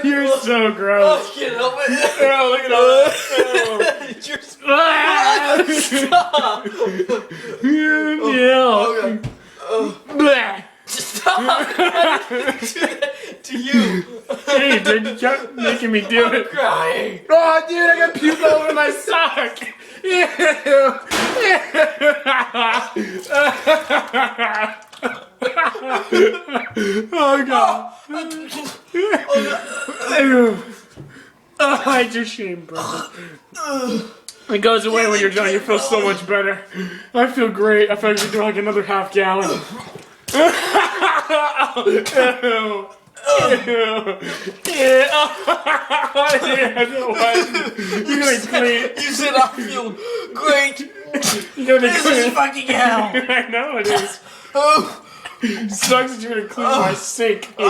You're so gross. I can't help it. Oh, look at all that. You're stop. Yeah. Stop. I didn't do that to you. Hey, dude, you kept making me do it. Crying. Oh, dude, I got puke all over my sock. Ew. Oh, God. Oh, hide your shame, brother. It goes away when you're done. You feel so much better. I feel great. I feel like we do like another half gallon. Ew. Yeah. You're gonna clean. You said I feel great. You're gonna This clean. is fucking hell. I know it is. Oh, Sucks that you're gonna clean my sink. I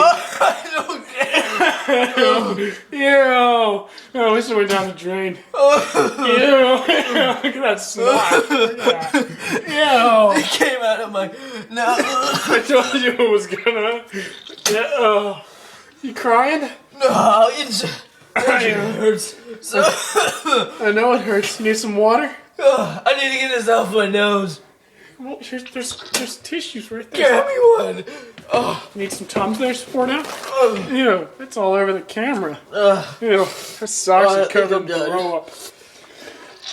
don't care. Ew. Oh, at least it went down the drain. Ew. Look at that snot. Look at that. Ew. It came out of my no. I told you it was gonna. Oh. You crying? No, it I hurts. So, know it hurts. You need some water? I need to get this off my nose. Well, there's tissues right there. Give me one. Oh, You need some Tums there for now? oh. Ew. It's all over the camera. Ew. Her socks I are think covered I'm in done. throw up.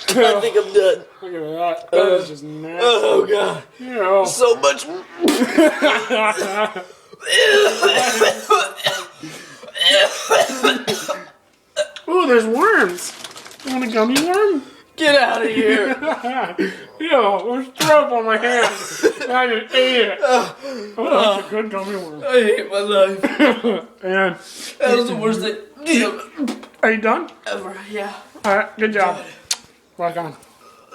I think I'm done. Look at that. That is just nasty. Oh god, Ew. so much. Ooh, there's worms. You want a gummy worm? Get out of here. Ew, there's throw up on my hand. I just ate it. Oh, that's a good gummy worm. I hate my life. And That was the worst thing are you done? ever. Yeah. Alright, good job. Rock on.